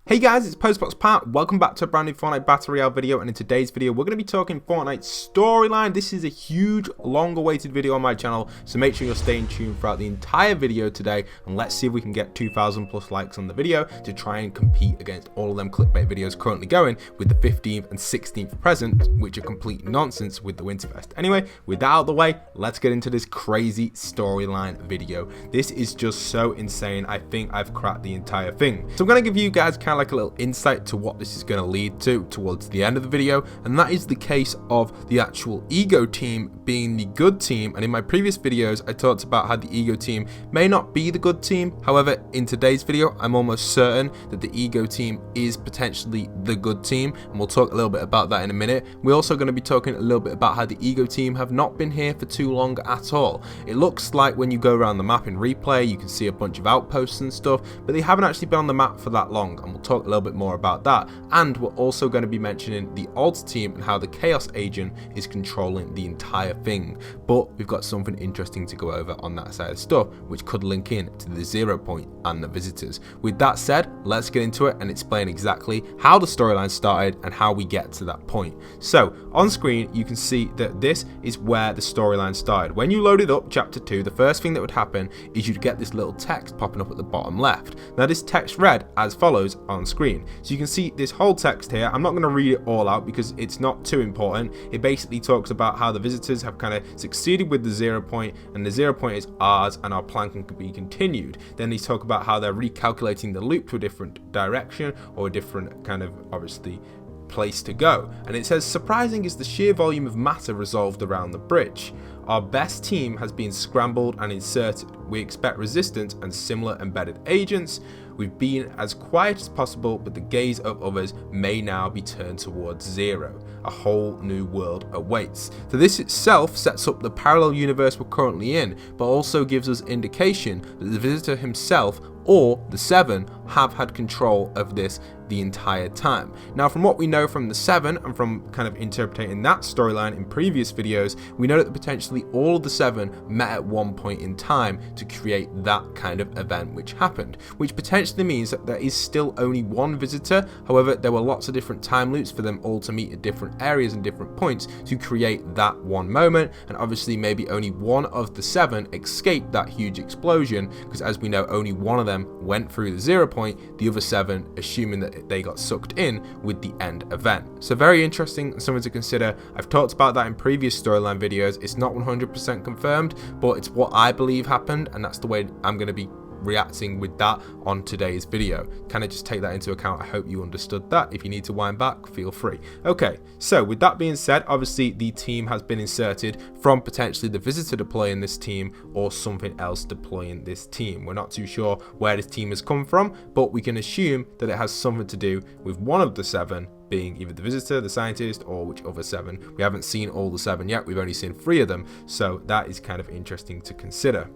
Hey guys, it's Postboxpat. Welcome back to a brand new Fortnite Battle Royale video, and in today's video we're going to be talking Fortnite storyline. This is a huge, long-awaited video on my channel, so make sure you're staying tuned throughout the entire video today, and let's see if we can get 2,000 plus likes on the video to try and compete against all of them clickbait videos currently going with the 15th and 16th present, which are complete nonsense with the Winterfest. Anyway, with that out of the way, let's get into this crazy storyline video. This is just so insane. I think I've cracked the entire thing. So I'm going to give you guys kind of like a little insight to what this is going to lead to towards the end of the video, and that is the case of the actual Ego team being the good team. And in my previous videos I talked about how the Ego team may not be the good team. However, in today's video I'm almost certain that the Ego team is potentially the good team, and we'll talk a little bit about that in a minute. We're also going to be talking a little bit about how the Ego team have not been here for too long at all. It looks like when you go around the map in replay you can see a bunch of outposts and stuff, but they haven't actually been on the map for that long, and we'll talk a little bit more about that. And we're also going to be mentioning the odds team and how the Chaos agent is controlling the entire thing. But we've got something interesting to go over on that side of stuff, which could link in to the 0 point and the visitors. With that said, let's get into it and explain exactly how the storyline started and how we get to that point. So on screen you can see that this is where the storyline started. When you loaded up chapter 2, the first thing that would happen is you'd get this little text popping up at the bottom left. Now this text read as follows on screen. So you can see this whole text here. I'm not going to read it all out because it's not too important. It basically talks about how the visitors have kind of succeeded with the 0 point, and the 0 point is ours and our plan can be continued. Then they talk about how they're recalculating the loop to a different direction or a different kind of obviously place to go. And it says, surprising is the sheer volume of matter resolved around the bridge. Our best team has been scrambled and inserted. We expect resistance and similar embedded agents. We've been as quiet as possible, but the gaze of others may now be turned towards 0. A whole new world awaits. So this itself sets up the parallel universe we're currently in, but also gives us indication that the visitor himself or the 7 have had control of this the entire time. Now from what we know from the 7 and from kind of interpreting that storyline in previous videos, we know that potentially all of the 7 met at one point in time to create that kind of event which happened, which potentially means that there is still only one visitor. However, there were lots of different time loops for them all to meet at different areas and different points to create that one moment, and obviously maybe only one of the 7 escaped that huge explosion, because as we know only one of them went through the 0 point, the other 7 assuming that they got sucked in with the end event. So very interesting and something to consider. I've talked about that in previous storyline videos. It's not 100% confirmed, but it's what I believe happened, and that's the way I'm going to be reacting with that on today's video. Kind of just take that into account. I hope you understood that. If you need to wind back, feel free. Okay, so with that being said, obviously the team has been inserted from potentially the visitor deploying this team or something else deploying this team. We're not too sure where this team has come from, but we can assume that it has something to do with one of the 7 being either the visitor, the scientist, or which other 7. We haven't seen all the 7 yet. We've only seen 3 of them, so that is kind of interesting to consider.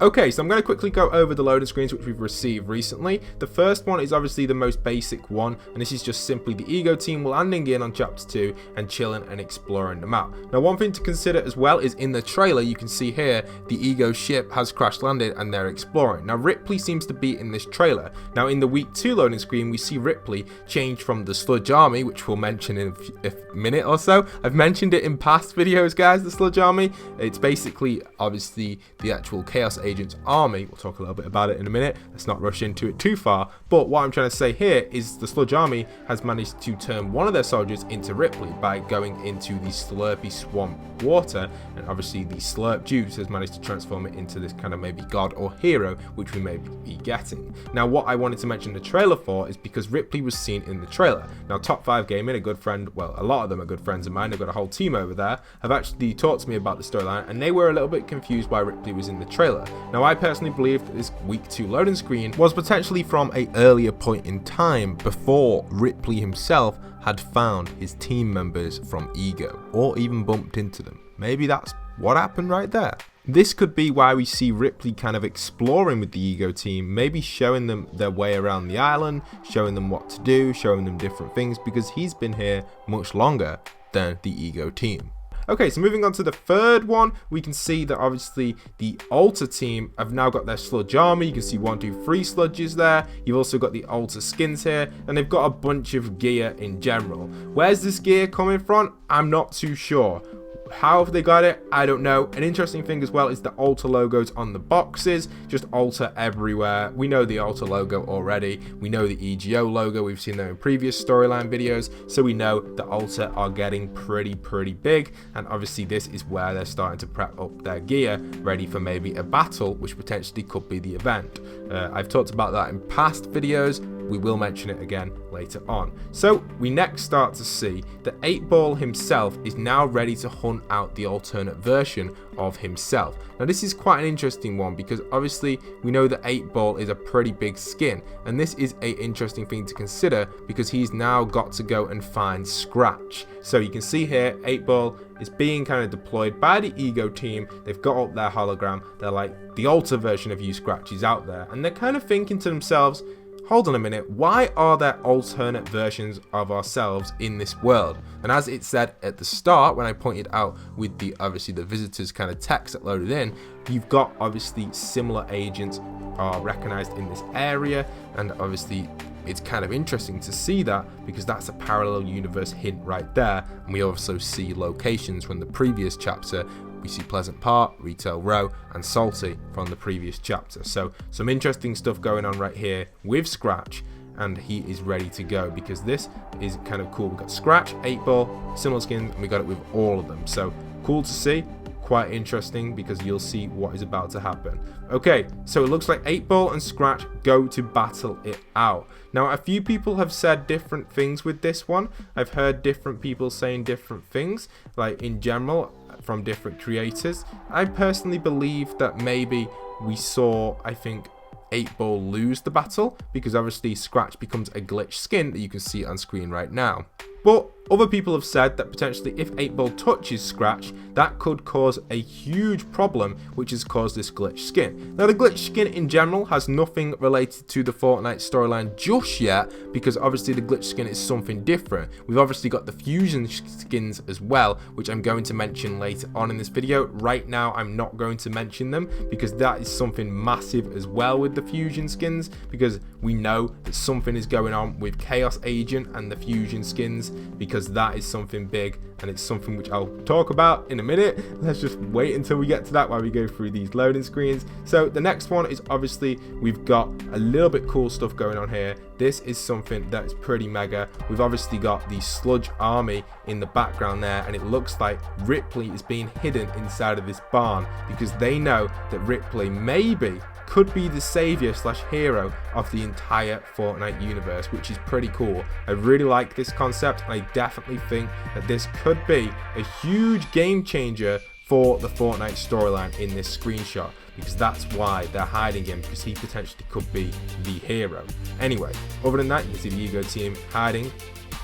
Okay, so I'm going to quickly go over the loading screens which we've received recently. The first one is obviously the most basic one, and this is just simply the Ego team landing in on chapter 2 and chilling and exploring the map. Now one thing to consider as well is in the trailer you can see here the Ego ship has crash landed and they're exploring. Now Ripley seems to be in this trailer. Now in the week 2 loading screen we see Ripley change from the Sludge army, which we'll mention in a minute or so. I've mentioned it in past videos guys, the Sludge army. It's basically obviously the actual Chaos agent's army. We'll talk a little bit about it in a minute. Let's not rush into it too far, but what I'm trying to say here is the Sludge army has managed to turn one of their soldiers into Ripley by going into the slurpy swamp water, and obviously the slurp juice has managed to transform it into this kind of maybe god or hero which we may be getting. Now what I wanted to mention the trailer for is because Ripley was seen in the trailer. Now Top 5 Gaming, a good friend, well a lot of them are good friends of mine, they've got a whole team over there, have actually talked to me about the storyline, and they were a little bit confused why Ripley was in the trailer. Now I personally believe that this week 2 loading screen was potentially from an earlier point in time before Ripley himself had found his team members from Ego or even bumped into them. Maybe that's what happened right there. This could be why we see Ripley kind of exploring with the Ego team, maybe showing them their way around the island, showing them what to do, showing them different things, because he's been here much longer than the Ego team. Okay, so moving on to the third one, we can see that obviously the Alter team have now got their Sludge army. You can see 1, 2, 3 Sludges there. You've also got the Alter skins here, and they've got a bunch of gear in general. Where's this gear coming from? I'm not too sure. How have they got it? I don't know. An interesting thing as well is the Alter logos on the boxes, just Alter everywhere. We know the Alter logo already. We know the EGO logo. We've seen them in previous storyline videos, so we know the Alter are getting pretty big, and obviously this is where they're starting to prep up their gear, ready for maybe a battle, which potentially could be the event. I've talked about that in past videos. We will mention it again later on. So we next start to see that 8-Ball himself is now ready to hunt out the alternate version of himself. Now this is quite an interesting one because obviously we know that 8-Ball is a pretty big skin, and this is an interesting thing to consider because he's now got to go and find Scratch. So you can see here 8-Ball is being kind of deployed by the Ego team. They've got up their hologram. They're like, the Alter version of you, Scratch, is out there, and they're kind of thinking to themselves, hold on a minute, why are there alternate versions of ourselves in this world? And as it said at the start, when I pointed out with the obviously the visitors kind of text that loaded in, you've got obviously similar agents are recognized in this area, and obviously it's kind of interesting to see that because that's a parallel universe hint right there. And we also see locations from the previous chapter. We see Pleasant Park, Retail Row, and Salty from the previous chapter. So some interesting stuff going on right here with Scratch, and he is ready to go because this is kind of cool. We've got Scratch, 8-Ball, similar skins, and we got it with all of them. So cool to see. Quite interesting because you'll see what is about to happen. Okay, so it looks like 8-Ball and Scratch go to battle it out. Now, a few people have said different things with this one. I've heard different people saying different things, like in general, from different creators. I personally believe that maybe we saw, I think, 8-Ball lose the battle because obviously Scratch becomes a glitch skin that you can see on screen right now. But other people have said that potentially if 8-Ball touches Scratch, that could cause a huge problem, which has caused this glitch skin. Now, the glitch skin in general has nothing related to the Fortnite storyline just yet, because obviously the glitch skin is something different. We've obviously got the fusion skins as well, which I'm going to mention later on in this video. Right now, I'm not going to mention them because that is something massive as well with the fusion skins, because we know that something is going on with Chaos Agent and the fusion skins, because that is something big, and it's something which I'll talk about in a minute. Let's just wait until we get to that while we go through these loading screens. So the next one is obviously we've got a little bit cool stuff going on here. This is something that is pretty mega. We've obviously got the Sludge army in the background there, and it looks like Ripley is being hidden inside of this barn because they know that Ripley maybe could be the savior / hero of the entire Fortnite universe, which is pretty cool. I really like this concept, and I definitely think that this could be a huge game changer for the Fortnite storyline in this screenshot, because that's why they're hiding him, because he potentially could be the hero. Anyway, other than that, you can see the Ego team hiding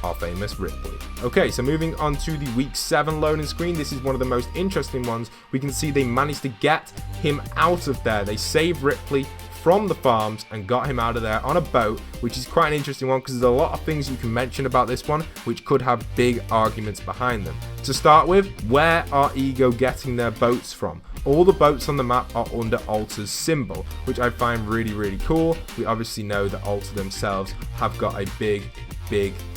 our famous Ripley. Okay, so moving on to the week 7 loading screen. This is one of the most interesting ones. We can see they managed to get him out of there. They saved Ripley from the farms and got him out of there on a boat, which is quite an interesting one because there's a lot of things you can mention about this one which could have big arguments behind them. To start with, where are Ego getting their boats from? All the boats on the map are under Alter's symbol, which I find really cool. We obviously know that Alter themselves have got a big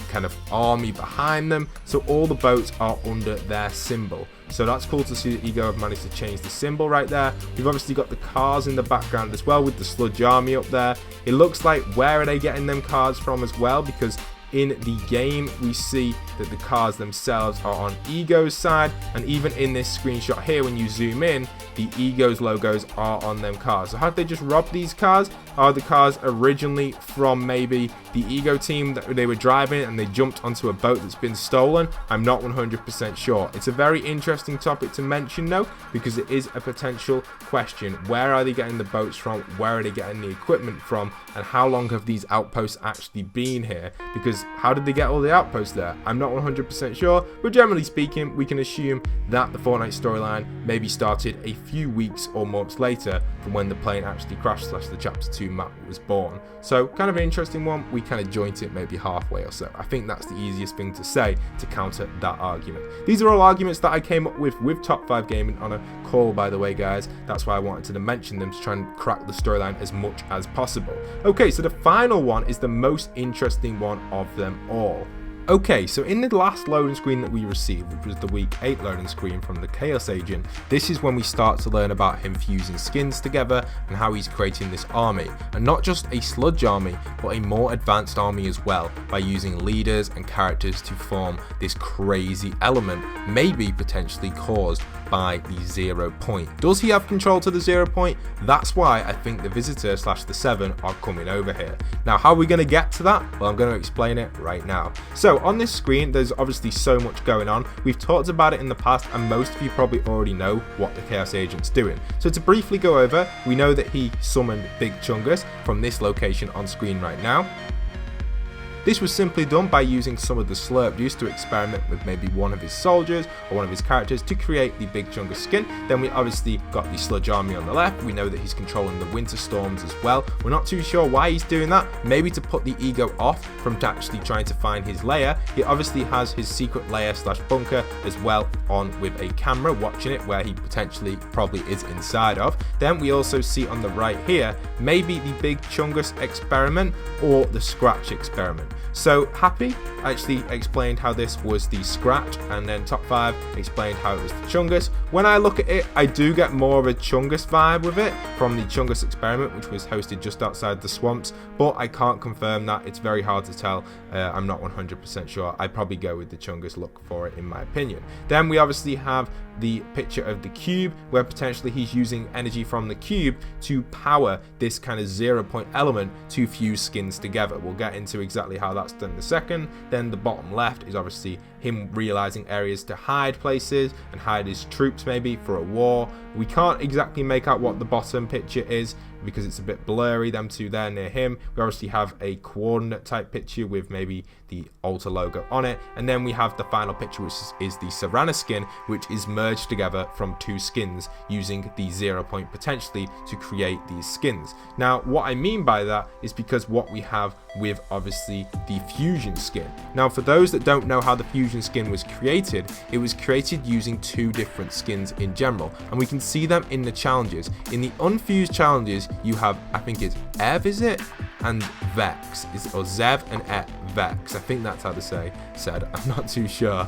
kind of army behind them, so all the boats are under their symbol. So that's cool to see that Ego have managed to change the symbol right there. We've obviously got the cars in the background as well with the Sludge army up there. It looks like, where are they getting them cars from as well? Because in the game we see that the cars themselves are on Ego's side, and even in this screenshot here, when you zoom in, the Ego's logos are on them cars. So have they just robbed these cars? Are the cars originally from maybe the Ego team that they were driving and they jumped onto a boat that's been stolen? I'm not 100% sure. It's a very interesting topic to mention though, because it is a potential question. Where are they getting the boats from? Where are they getting the equipment from? And how long have these outposts actually been here? Because because how did they get all the outposts there? I'm not 100% sure, but generally speaking, we can assume that the Fortnite storyline maybe started a few weeks or months later from when the plane actually crashed / the Chapter 2 map was born. So kind of an interesting one. We kind of joint it maybe halfway or so. I think that's the easiest thing to say to counter that argument. These are all arguments that I came up with Top 5 Gaming on a call, by the way, guys. That's why I wanted to mention them, to try and crack the storyline as much as possible. Okay, so the final one is the most interesting one of them all. Okay, so in the last loading screen that we received, which was the week 8 loading screen from the Chaos Agent, this is when we start to learn about him fusing skins together and how he's creating this army. And not just a Sludge army, but a more advanced army as well, by using leaders and characters to form this crazy element, maybe potentially caused by the 0 point. Does he have control to the 0 point? That's why I think the Visitor / the 7 are coming over here. Now, how are we going to get to that? Well, I'm going to explain it right now. So on this screen, there's obviously so much going on. We've talked about it in the past, and most of you probably already know what the Chaos Agent's doing. So to briefly go over, we know that he summoned Big Chungus from this location on screen right now. This was simply done by using some of the slurp juice to experiment with maybe one of his soldiers or one of his characters to create the Big Chungus skin. Then we obviously got the Sludge army on the left. We know that he's controlling the winter storms as well. We're not too sure why he's doing that. Maybe to put the ego off from actually trying to find his lair. He obviously has his secret lair / bunker as well on with a camera watching it, where he potentially probably is inside of. Then we also see on the right here maybe the Big Chungus experiment or the Scratch experiment. So Happy actually explained how this was the Scratch, and then Top 5 explained how it was the Chungus. When I look at it, I do get more of a Chungus vibe with it from the Chungus experiment, which was hosted just outside the swamps, but I can't confirm that. It's very hard to tell. I'm not 100% sure. I'd probably go with the Chungus look for it, in my opinion. Then we obviously have the picture of the cube, where potentially he's using energy from the cube to power this kind of 0 point element to fuse skins together. We'll get into exactly how that's done in a second. Then the bottom left is obviously him realizing areas to hide places and hide his troops maybe for a war. We can't exactly make out what the bottom picture is because it's a bit blurry, them two there near him. We obviously have a coordinate type picture with maybe the altar logo on it, and then we have the final picture, which is the Serrano Skin, which is merged together from 2 skins using the 0 point potentially to create these skins. Now what I mean by that is because what we have with obviously the fusion skin. Now for those that don't know how the fusion skin was created, it was created using 2 different skins in general, and we can see them in the challenges. In the unfused challenges, you have, I think it's Ev, is it? And Vex, or Zev and Vex. I think that's how to say said. I'm not too sure.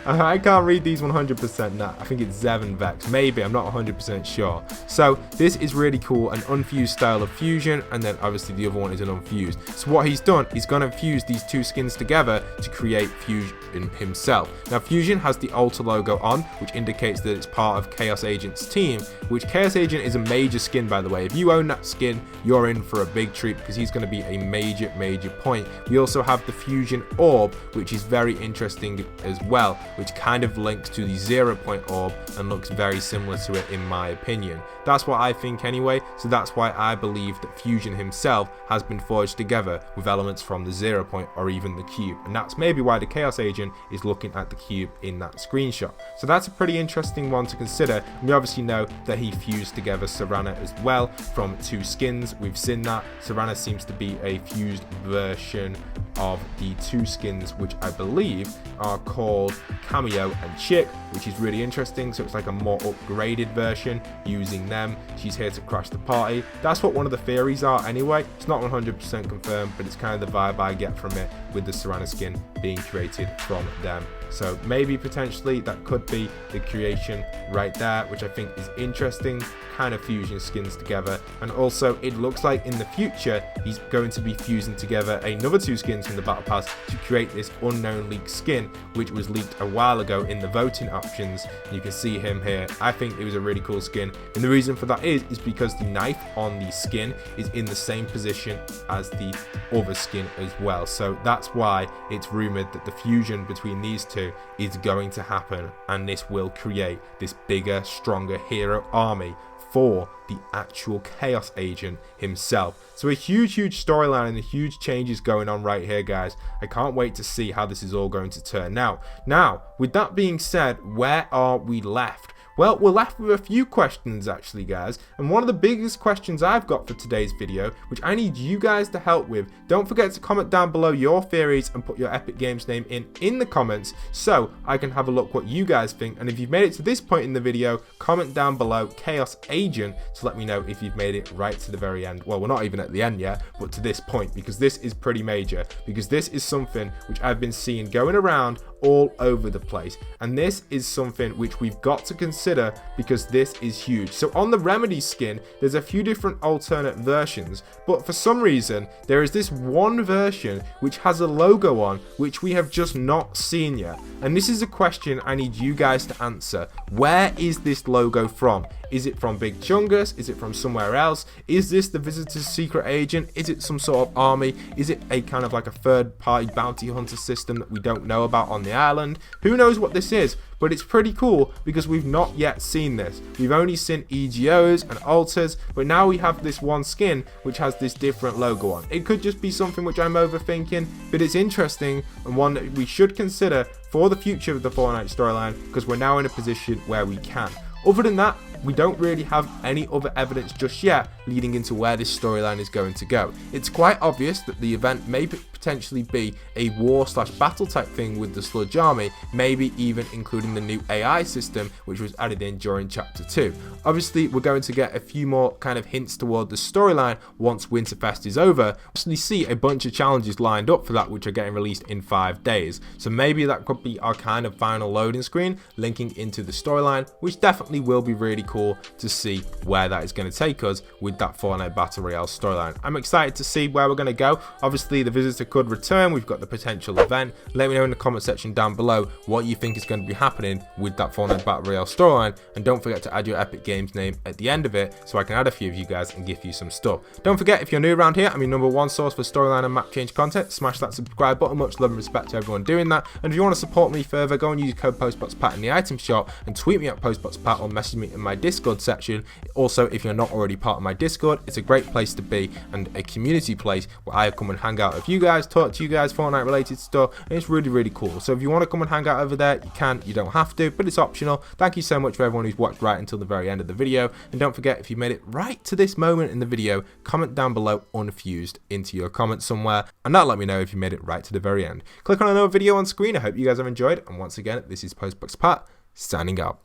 I can't read these 100% now. I think it's Zev and Vex. Maybe, I'm not 100% sure. So this is really cool, an unfused style of fusion, and then obviously the other one is an unfused. So what he's done, he's going to fuse these 2 skins together to create Fusion himself. Now Fusion has the altar logo on, which indicates that it's part of Chaos Agent's team, which Chaos Agent is a major skin, by the way. If you own that skin, you're in for a big treat because he's going to be a major point. We also have the Fusion Orb, which is very interesting as well, which kind of links to the 0 point orb and looks very similar to it in my opinion. That's what I think anyway, so that's why I believe that Fusion himself has been forged together with elements from the 0 point or even the cube, and that's maybe why the Chaos Agent is looking at the cube in that screenshot. So that's a pretty interesting one to consider. We obviously know that he fused together Serrano as well from 2 skins. We've seen that Serrano seems to be a fused version of the 2 skins, which I believe are called Cameo and Chick, which is really interesting. So it's like a more upgraded version using them. She's here to crash the party. That's what one of the theories are anyway. It's not 100% confirmed, but it's kind of the vibe I get from it with the Serrano skin being created from them. So maybe potentially that could be the creation right there, which I think is interesting, kind of fusion skins together. And also it looks like in the future he's going to be fusing together another 2 skins from the battle pass to create this unknown leaked skin, which was leaked a while ago in the voting options. You can see him here. I think it was a really cool skin, and the reason for that is because the knife on the skin is in the same position as the other skin as well. So that's why it's rumored that the fusion between these 2 is going to happen, and this will create this bigger, stronger hero army for the actual Chaos Agent himself. So a huge storyline and a huge changes going on right here, guys. I can't wait to see how this is all going to turn out. Now, with that being said, where are we left? Well, we're left with a few questions actually, guys, and one of the biggest questions I've got for today's video, which I need you guys to help with. Don't forget to comment down below your theories and put your Epic Games name in the comments so I can have a look what you guys think. And if you've made it to this point in the video, comment down below Chaos Agent to let me know if you've made it right to the very end. Well, we're not even at the end yet, but to this point, because this is pretty major, because this is something which I've been seeing going around all over the place, and this is something which we've got to consider because this is huge. So on the Remedy skin, there's a few different alternate versions, but for some reason there is this one version which has a logo on which we have just not seen yet, and this is a question I need you guys to answer. Where is this logo from? Is it from Big Chungus? Is it from somewhere else? Is this the Visitor's secret agent? Is it some sort of army? Is it a kind of like a third-party bounty hunter system that we don't know about on the island? Who knows what this is? But it's pretty cool because we've not yet seen this. We've only seen EGOs and alters, but now we have this one skin which has this different logo on. It could just be something which I'm overthinking, but it's interesting and one that we should consider for the future of the Fortnite storyline because we're now in a position where we can. Other than that, we don't really have any other evidence just yet leading into where this storyline is going to go. It's quite obvious that the event may potentially be a war/battle type thing with the Sludge army, maybe even including the new AI system which was added in during chapter 2. Obviously, we're going to get a few more kind of hints toward the storyline once Winterfest is over. We actually see a bunch of challenges lined up for that which are getting released in 5 days. So maybe that could be our kind of final loading screen linking into the storyline, which definitely will be really cool to see where that is going to take us with that Fortnite Battle Royale storyline. I'm excited to see where we're going to go. Obviously, the Visitor could return. We've got the potential event. Let me know in the comment section down below what you think is going to be happening with that Fortnite Battle Royale storyline, and don't forget to add your Epic Games name at the end of it so I can add a few of you guys and give you some stuff. Don't forget, if you're new around here, I'm your #1 source for storyline and map change content. Smash that subscribe button. Much love and respect to everyone doing that. And if you want to support me further, go and use code Postboxpat in the item shop and tweet me at Postboxpat or message me in my Discord section. Also, if you're not already part of my Discord, it's a great place to be and a community place where I come and hang out with you guys, talk to you guys Fortnite related stuff, and it's really cool. So if you want to come and hang out over there, you can. You don't have to, but it's optional. Thank you so much for everyone who's watched right until the very end of the video, and don't forget, if you made it right to this moment in the video, comment down below unfused into your comments somewhere, and that'll let me know if you made it right to the very end. Click on another video on screen. I hope you guys have enjoyed, and once again, this is Postboxpat signing out.